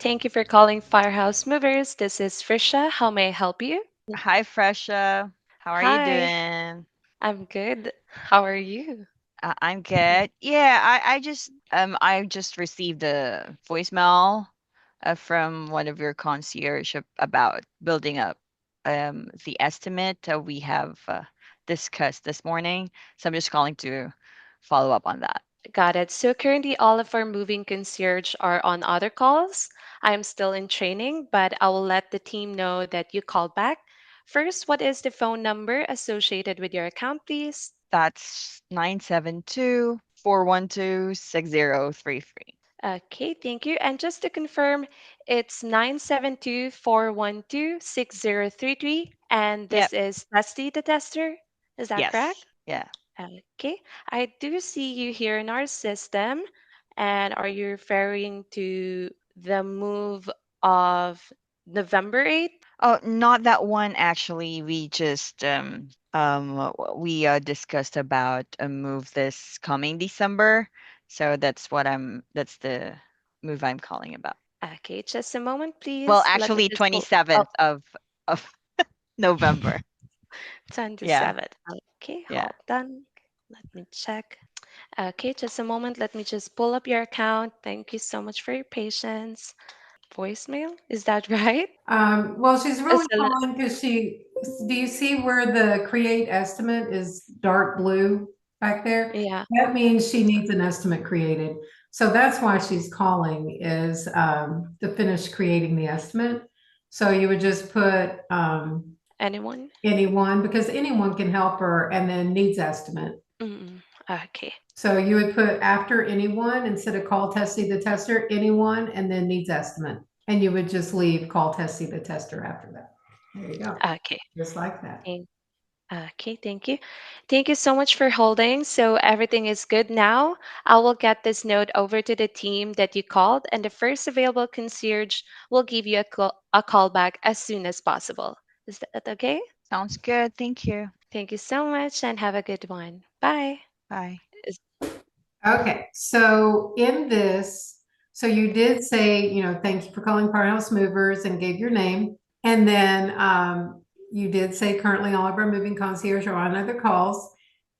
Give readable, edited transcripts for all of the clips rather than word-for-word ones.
Thank you for calling Firehouse Movers. This is Frisha. How may I help you? Hi, Fresha. How are you Hi, doing? I'm good. How are you? I'm good. Yeah, I just received a voicemail from one of your concierge about building up the estimate we have discussed this morning. So I'm just calling to follow up on that. Got it. So currently all of our moving concierge are on other calls. I'm still in training, but I will let the team know that you called back. First, what is the phone number associated with your account, please? That's 972-412-6033. Okay, thank you. And just to confirm, it's 972-412-6033, and Yep. this is Dusty the Tester. Is that correct? Yes. Yeah. Okay, I do see you here in our system. And are you referring to the move of November 8th? Oh, not that one actually. We just we discussed about a move this coming December. So that's the move I'm calling about. Okay, just a moment, Well, please. Let me actually just pull. Oh, 27th of November. Yeah. 27. Okay, Yeah. hold on. Let me check. Okay, just a moment. Let me just pull up your account. Thank you so much for your patience. Voicemail? Is that right? Well, she's It's really a, calling because do you see where the create estimate is dark blue back there? yeah. That means she needs an estimate created. So that's why she's calling is to finish creating the estimate. So you would just put Anyone? anyone because anyone can help her and then needs estimate. Mm-mm. Okay. So you would put after anyone instead of call Tessie the tester, anyone, and then needs estimate. And you would just leave call Tessie the tester after that. There you go. Okay. Just like that. Thank Okay, thank you. Thank you so much for holding. So everything is good now. I will get this note over to the team that you called, and the first available concierge will give you a call back as soon as possible. Is that okay? Sounds good. Thank you. Thank you so much and have a good one. Bye. Bye. Is- Okay. So in this, so you did say, thank you for calling Firehouse Movers and gave your name. And then you did say currently all of our moving concierge are on other calls.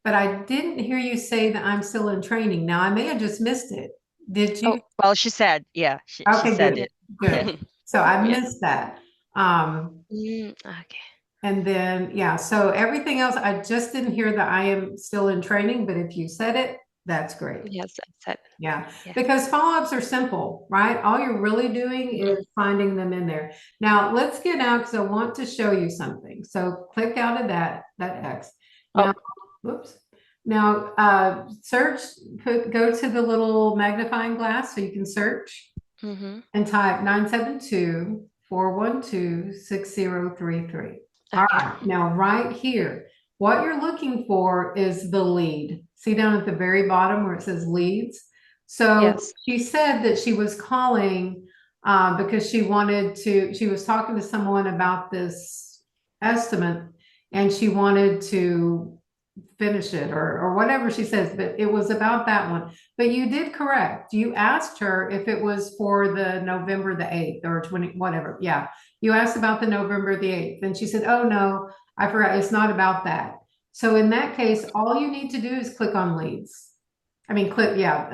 But I didn't hear you say that I'm still in training. Now I may have just missed it. Did Oh, you? Well, she said, yeah, she Okay, said good, it. Yeah. good. So I yeah. missed that. Um, Okay. and then, yeah, so everything else, I just didn't hear that I am still in training, but if you said it, that's great. Yes, I said. Yeah, Yeah. because follow-ups are simple, right? All you're really doing Mm. is finding them in there. Now, let's get out because I want to show you something. So click out of that X. Oh, Now, whoops. Now, search, go to the little magnifying glass so you can search mm-hmm. and type 972-412-6033. All Okay. right, now right here, what you're looking for is the lead. See down at the very bottom where it says leads? So Yes. she said that she was calling because she was talking to someone about this estimate and she wanted to finish it or whatever she says, but it was about that one. But you did correct. You asked her if it was for the November the 8th or 20, whatever. Yeah. You asked about the November the 8th. And she said, oh no, I forgot. It's not about that. So in that case, all you need to do is click on leads. I mean, click, yeah,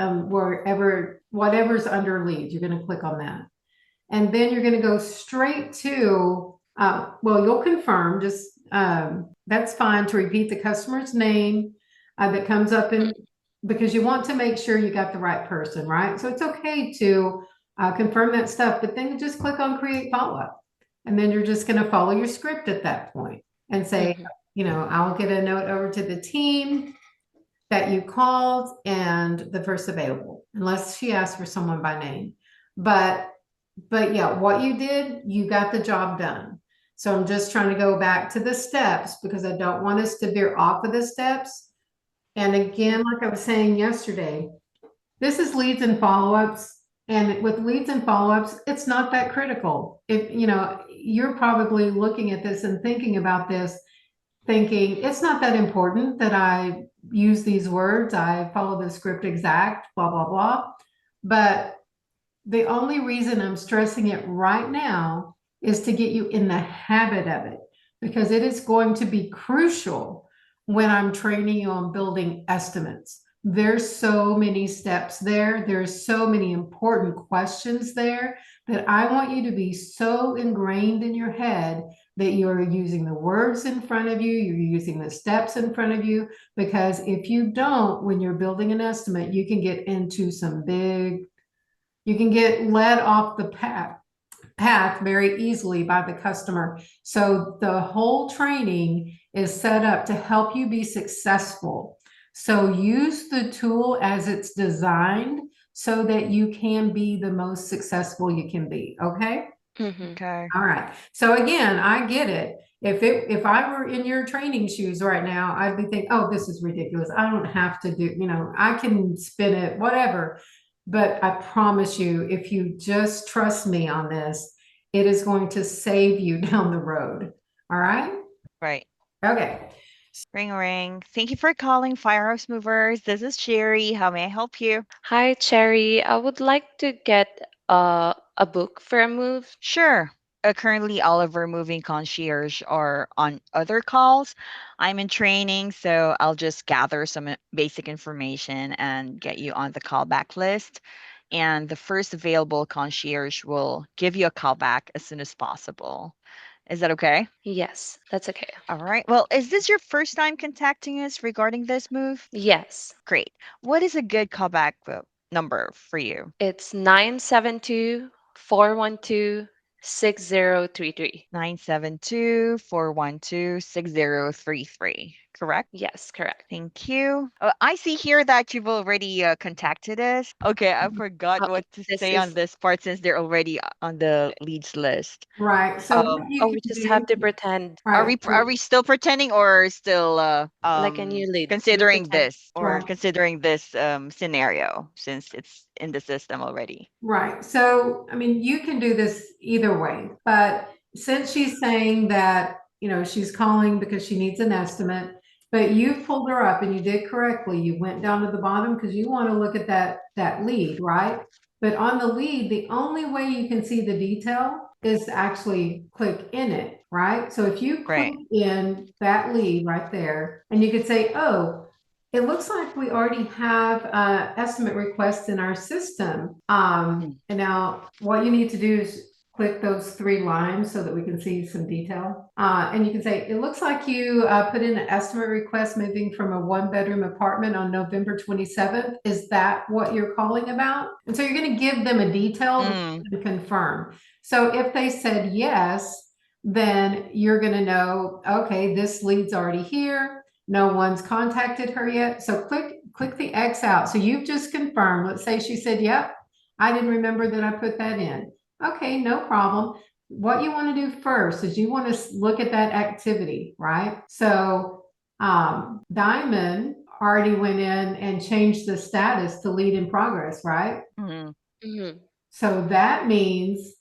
whatever's under leads, you're going to click on that. And then you're going to go straight to, well, you'll confirm, just that's fine to repeat the customer's name that comes up in, because you want to make sure you got the right person, right? So it's okay to confirm that stuff, but then just click on create follow-up. And then you're just going to follow your script at that point and say, Mm-hmm. I'll get a note over to the team that you called and the first available, unless she asked for someone by name. But yeah, what you did, you got the job done. So I'm just trying to go back to the steps because I don't want us to veer off of the steps. And again, like I was saying yesterday, this is leads and follow-ups. And with leads and follow-ups, it's not that critical. If you're probably looking at this and thinking about this, thinking it's not that important that I use these words, I follow the script exact, blah, blah, blah. But The only reason I'm stressing it right now is to get you in the habit of it, because it is going to be crucial when I'm training you on building estimates. There's so many steps there. There's so many important questions there that I want you to be so ingrained in your head that you're using the words in front of you, you're using the steps in front of you, because if you don't, when you're building an estimate, you can get into some big, you can get led off the path very easily by the customer. So the whole training is set up to help you be successful. So use the tool as it's designed so that you can be the most successful you can be. Okay. Mm-hmm. Okay. All right. So again, I get it. If I were in your training shoes right now, I'd be thinking, oh, this is ridiculous. I don't have to do, I can spin it, whatever. But I promise you, if you just trust me on this, it is going to save you down the road. All right. Right. Okay. Ring ring. Thank you for calling Firehouse Movers. This is Sherry. How may I help you? Hi, Cherry. I would like to get a book for a move. Sure. Currently, all of our moving concierge are on other calls. I'm in training, so I'll just gather some basic information and get you on the callback list. And the first available concierge will give you a call back as soon as possible. Is that okay? Yes, that's okay. All right. Well, is this your first time contacting us regarding this move? Yes, Great. What is a good callback number for you? it's 972-412-6033. 972-412-6033. Correct? Yes, correct. Thank you. I see here that you've already contacted us. Okay, I forgot Oh, what to this say on is this part since they're already on the leads list. Right. So Um, what you oh, we can just have do, to pretend are right. we still pretending or still like a new lead. We considering pretend. this or Right. considering this scenario since it's in the system already? Right. So, I mean, you can do this either way, but since she's saying that, she's calling because she needs an estimate, but you pulled her up and you did correctly. You went down to the bottom because you want to look at that lead, right? But on the lead, the only way you can see the detail is to actually click in it, right? So if you click Right. in that lead right there, and you could say, oh, it looks like we already have estimate requests in our system. Mm. And now what you need to do is click those three lines so that we can see some detail. And you can say, it looks like you put in an estimate request moving from a one-bedroom apartment on November 27th. Is that what you're calling about? And so you're going to give them a detail Mm. to confirm. So if they said yes, then you're going to know, okay, this lead's already here. No one's contacted her yet. So click the X out. So you've just confirmed. Let's say she said, yep, I didn't remember that I put that in. Okay, no problem. What you want to do first is you want to look at that activity, right? So Diamond already went in and changed the status to lead in progress, right? Mm. Mhm. So that means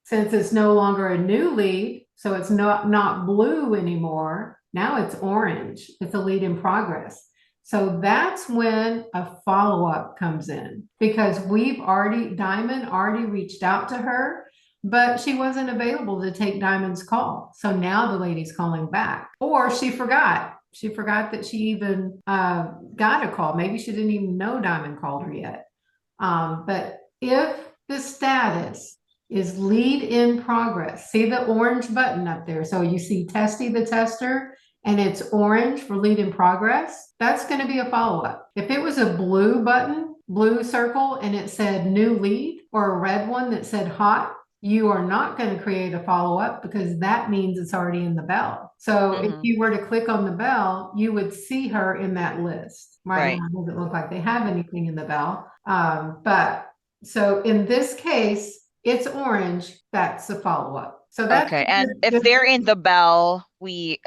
since it's no longer a new lead, so it's not blue anymore, now it's orange. It's a lead in progress. So that's when a follow-up comes in because Diamond already reached out to her, but she wasn't available to take Diamond's call. So now the lady's calling back, or she forgot. She forgot that she even got a call. Maybe she didn't even know Diamond called her yet. But if the status is lead in progress, see the orange button up there. So you see Testy the tester and it's orange for lead in progress. That's going to be a follow-up. If it was a blue button, blue circle, and it said new lead or a red one that said hot, you are not going to create a follow-up because that means it's already in the bell. So if Mhm. you were to click on the bell, you would see her in that list. Right Right. now, it doesn't look like they have anything in the bell. But so in this case, it's orange. That's a follow-up. So that's Okay. And if just they're in the bell, we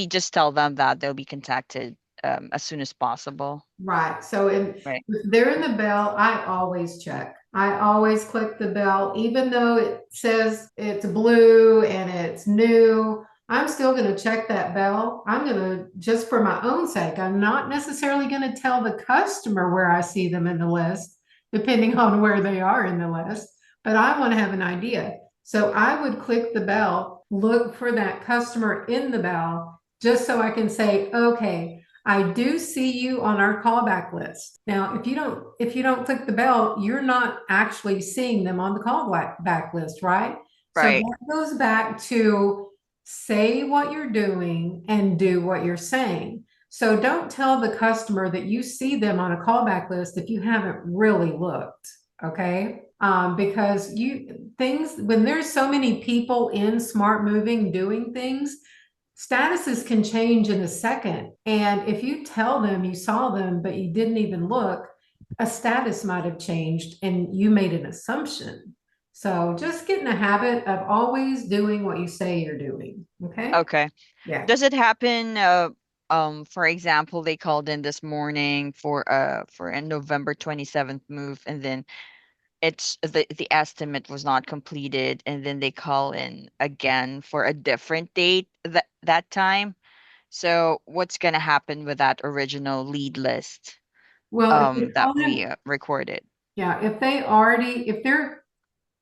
just tell them that they'll be contacted as soon as possible. right. So Right. if they're in the bell, I always check. I always click the bell, even though it says it's blue and it's new. I'm still going to check that bell. I'm going to, just for my own sake, I'm not necessarily going to tell the customer where I see them in the list, depending on where they are in the list, but I want to have an idea. So I would click the bell, look for that customer in the bell, just so I can say, okay, I do see you on our callback list. Now, if you don't click the bell, you're not actually seeing them on the callback list, right? So Right. that goes back to say what you're doing and do what you're saying. So don't tell the customer that you see them on a callback list if you haven't really looked, okay? Because when there's so many people in SmartMoving doing things, statuses can change in a second. And if you tell them you saw them, but you didn't even look, a status might have changed and you made an assumption. So just get in a habit of always doing what you say you're doing. Okay. Okay. Yeah. Does it happen? For example, they called in this morning for a November 27th move, and then it's the estimate was not completed, and then they call in again for a different date that time. So what's gonna happen with that original lead list Well, if they that call we them, recorded? yeah, if they're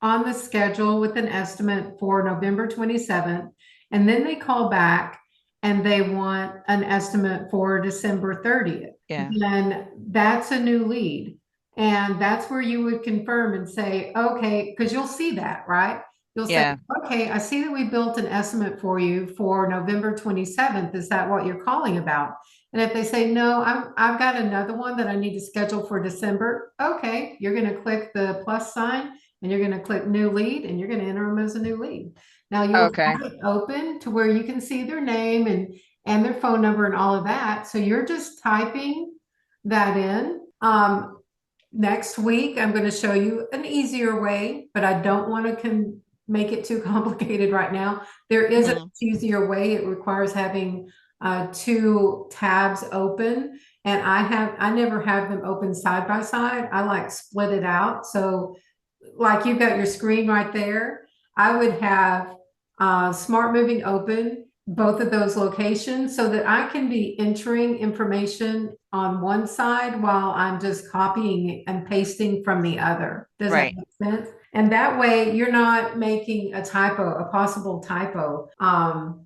on the schedule with an estimate for November 27th, and then they call back and they want an estimate for December 30th, Yeah. then that's a new lead. And that's where you would confirm and say, okay, because you'll see that, right? You'll say, Yeah. okay, I see that we built an estimate for you for November 27th. Is that what you're calling about? And if they say, no, I've got another one that I need to schedule for December, okay, you're going to click the plus sign and you're going to click new lead and you're going to enter them as a new lead. Now you'll Okay. have it open to where you can see their name and their phone number and all of that. So you're just typing that in. Next week, I'm going to show you an easier way, but I don't want to make it too complicated right now. There is an Hmm. easier way. It requires having two tabs open, and I never have them open side by side. I like split it out. So like you've got your screen right there, I would have SmartMoving open both of those locations so that I can be entering information on one side while I'm just copying and pasting from the other. Does that Right. make sense? And that way you're not making a typo, a possible typo.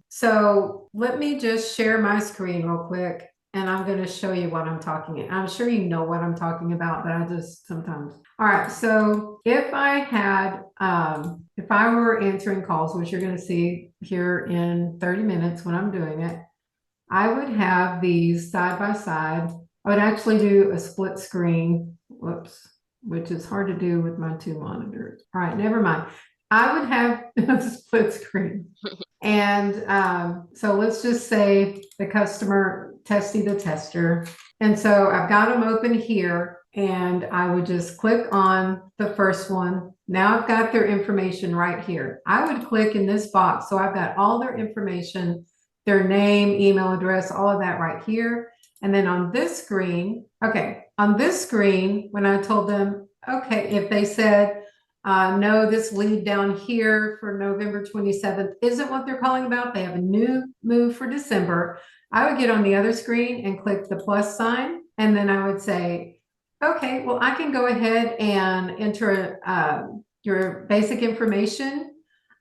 So let me just share my screen real quick and I'm going to show you what I'm talking about. I'm sure you know what I'm talking about, but I just sometimes. All right. So if if I were answering calls, which you're going to see here in 30 minutes when I'm doing it, I would have these side by side. I would actually do a split screen. Whoops, which is hard to do with my two monitors. All right, never mind. I would have a split screen. And so let's just say the customer, Testy the tester. And so I've got them open here and I would just click on the first one. Now I've got their information right here. I would click in this box. So I've got all their information, their name, email address, all of that right here. And then on this screen, okay, on this screen, when I told them, okay, if they said, no, this lead down here for November 27th isn't what they're calling about. They have a new move for December. I would get on the other screen and click the plus sign. And then I would say, okay, well, I can go ahead and enter your basic information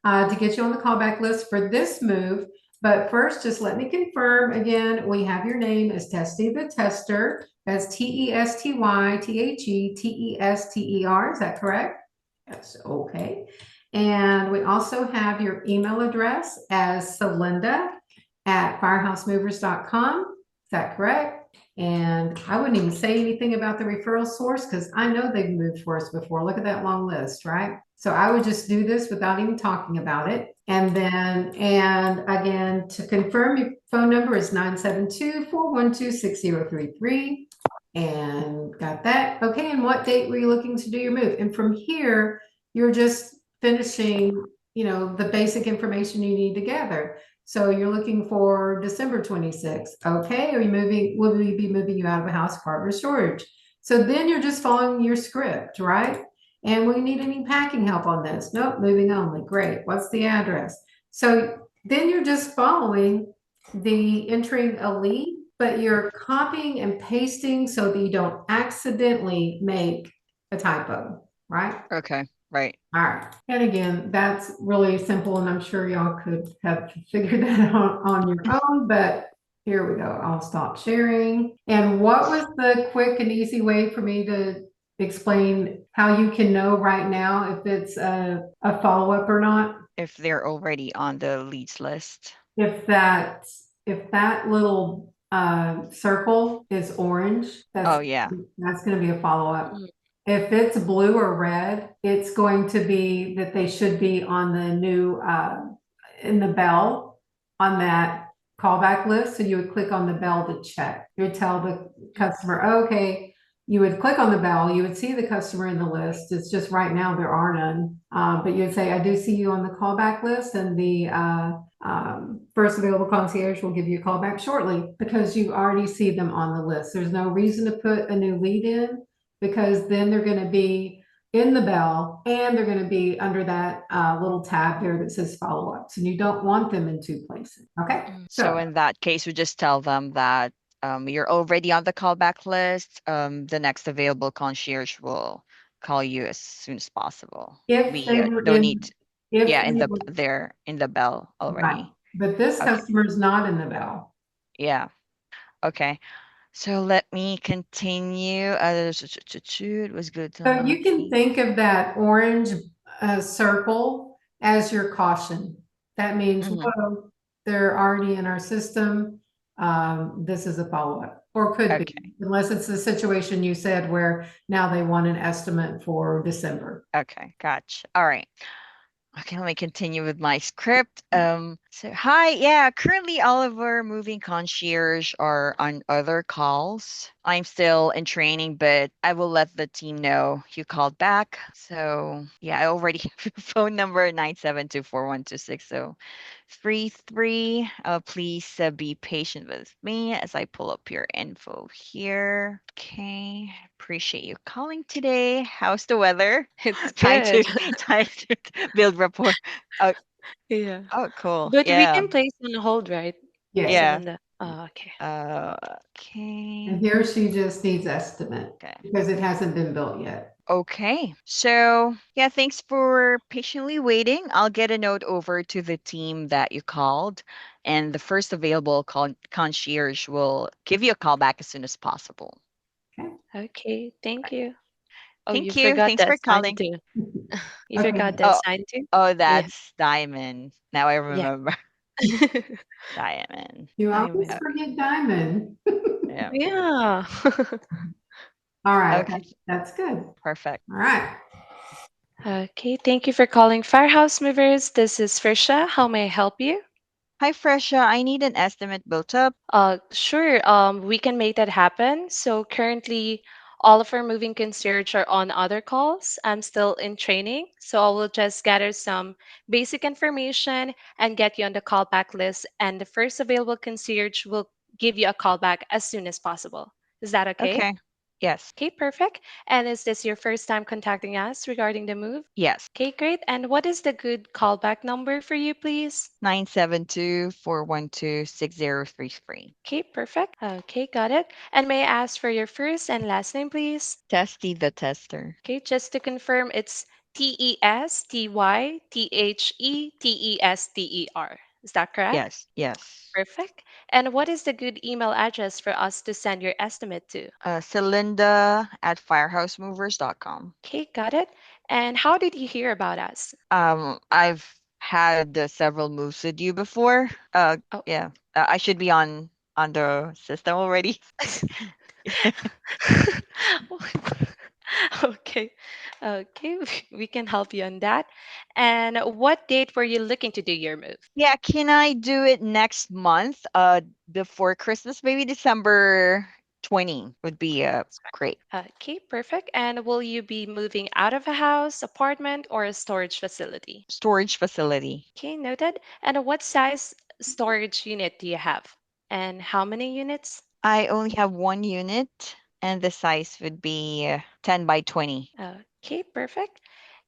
to get you on the callback list for this move. But first, just let me confirm again, we have your name as Testy the Tester. That's TestyThetester. Is that correct? Yes, okay. And we also have your email address as Celinda@firehousemovers.com. Is that correct? And I wouldn't even say anything about the referral source because I know they've moved for us before. Look at that long list, right? So I would just do this without even talking about it. And again, to confirm, your phone number is 972-412-6033. And got that. Okay, and what date were you looking to do your move? And from here, you're just finishing, the basic information you need to gather. So you're looking for December 26th. Okay, will we be moving you out of a house, apartment, or storage? So then you're just following your script, right? And we need any packing help on this? Nope, moving only. Great. What's the address? So then you're just following the entering a lead, but you're copying and pasting so that you don't accidentally make a typo, right? Okay. Right. All right. And again, that's really simple, and I'm sure y'all could have figured that out on your own, but here we go. I'll stop sharing. And what was the quick and easy way for me to explain how you can know right now if it's a follow-up or not? If they're already on the leads list. If that if that little circle is orange, Oh yeah. that's going to be a follow-up. Mm. If it's blue or red, it's going to be that they should be on the new in the bell on that callback list. So you would click on the bell to check. You would tell the customer, okay, you would click on the bell, you would see the customer in the list. It's just right now there are none. But you would say, I do see you on the callback list, and the first available concierge will give you a call back shortly because you already see them on the list. There's no reason to put a new lead in because then they're going to be in the bell and they're going to be under that little tab there that says follow-ups, and you don't want them in two places. Okay. Mm. So in that case, we just tell them that you're already on the callback list. The next available concierge will call you as soon as possible. If We they were don't need, if yeah, they in the were they're in the bell right, already. but this Okay. customer is not in the bell. Yeah. Okay. So let me continue. It was good. So you can Okay. think of that orange circle as your caution. That means, Hmm. whoa, they're already in our system. This is a follow-up, or could be, Okay. unless it's the situation you said where now they want an estimate for December. Okay. Gotcha. All right. Okay, let me continue with my script. So hi, yeah, currently all of our moving concierge are on other calls. I'm still in training, but I will let the team know you called back. So yeah, I already have your phone number 9724126. So 33. Please be patient with me as I pull up your info here. Okay, appreciate you calling today. How's the weather? It's trying to good. trying to build rapport. Oh, Yeah. oh, cool. But we Yeah, can place on hold, right? Yes. yeah. Samantha. Oh, okay. And Okay. here she just needs estimate Okay. because it hasn't been built yet. Okay. So, yeah, thanks for patiently waiting. I'll get a note over to the team that you called, and the first available concierge will give you a call back as soon as possible. Okay. Okay. Thank you. Oh, you Thank you. forgot Thanks that for sign calling. too. You forgot Okay. that Oh, sign too? oh, Yeah. that's Diamond. Now I Yeah. remember. Diamond. You always Diamond. forget Diamond. Yeah. Yeah. All right. Okay. That's good. All Perfect. right. Okay. Thank you for calling Firehouse Movers. This is Frisha. How may I help you? Hi, Fresha. I need an estimate built up. Sure. We can make that happen. So currently, all of our moving concierge are on other calls. I'm still in training, so I will just gather some basic information and get you on the callback list. And the first available concierge will give you a callback as soon as possible. Is that okay? Okay. Yes. Okay, perfect. And is this your first time contacting us regarding the move? Yes. Okay, great. And what is the good callback number for you, please? 972-412-6033. Okay, perfect. Okay, got it. And may I ask for your first and last name, please? Testy the tester. Okay, just to confirm, it's Testythetester. Is that correct? Yes. Yes. Perfect. And what is the good email address for us to send your estimate to? Celinda at firehousemovers.com. Okay, got it. And how did you hear about us? I've had several moves with you before. Oh, Yeah. I should be on the system already. okay. Okay, we can help you on that. And what date were you looking to do your move? Yeah, can I do it next month? Before Christmas, maybe December 20 would be great. Okay, perfect. And will you be moving out of a house, apartment, or a storage facility? Storage facility. Okay, noted. And what size storage unit do you have? And how many units? I only have one unit, and the size would be 10 by 20. Okay, perfect.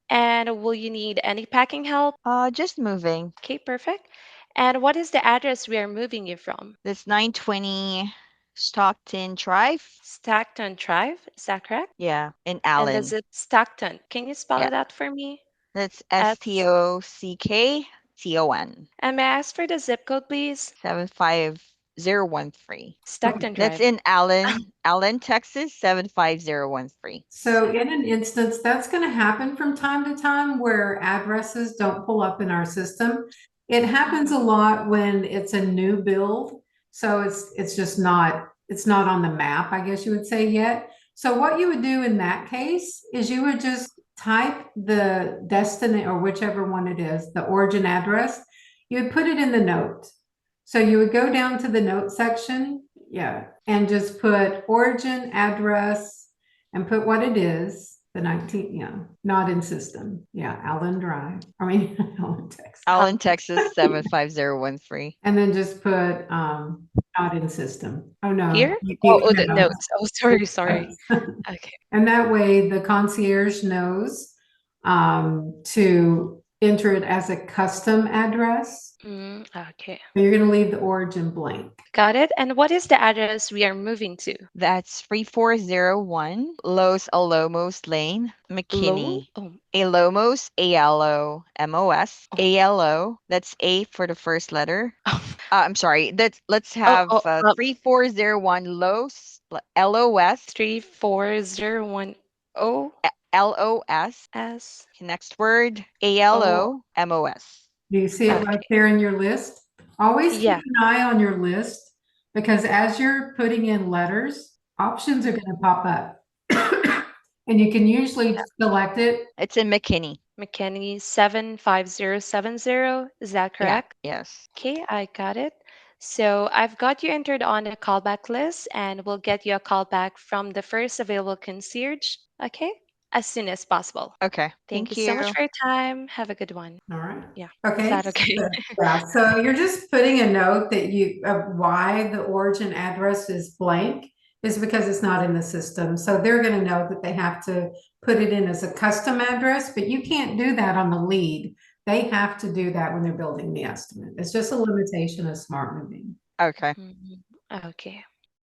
And will you need any packing help? Just moving. Okay, perfect. And what is the address we are moving you from? That's 920. Stockton Drive. Stockton Drive, is that correct? Yeah, in And the Allen. zip Stockton. Can you spell Yeah, it out for me? that's S Stockton. and may I ask for the zip code, please? 75013. Stockton That's Drive. in Allen, Texas, 75013. So in an instance, that's going to happen from time to time where addresses don't pull up in our system. It happens a lot when it's a new build. So it's just not, it's not on the map, I guess you would say yet. So what you would do in that case is you would just type the destiny or whichever one it is, the origin address. You would put it in the note. So you would go down to the note section, yeah, and just put origin address and put what it is, the 19, yeah, not in system. Yeah, Allen Drive. I mean, Allen, Texas. Allen, Texas, 75013. And then just put not in system. Oh no. Here? Oh, the No. notes. Oh, sorry, sorry. Okay. And that way the concierge knows to enter it as a custom address. Okay. You're going to leave the origin blank. Got it. And what is the address we are moving to? That's 3401 Los Alomos Lane, Low? McKinney. Oh, Alomos, ALOMOS. oh, ALO, that's A for the first letter. I'm sorry. Let's oh, have oh, 3401 LOS 34010 LOS. S. Next word Oh, ALOMOS. Do you see it right okay. there in your list? Always keep Yeah. an eye on your list because as you're putting in letters, options are going to pop up. And you can usually select it. It's in McKinney. McKinney 75070. Is that Yeah. correct? Yes. Okay, I got it. So I've got you entered on the callback list and we'll get you a callback from the first available concierge, okay? As soon as possible. Okay. Thank you Thank so much you. for your time. Have a good one. All right. Yeah. Is Okay. that okay? Yeah. So you're just putting a note that of why the origin address is blank is because it's not in the system. So they're going to know that they have to put it in as a custom address, but you can't do that on the lead. They have to do that when they're building the estimate. It's just a limitation of SmartMoving. Okay. Mhm. Okay.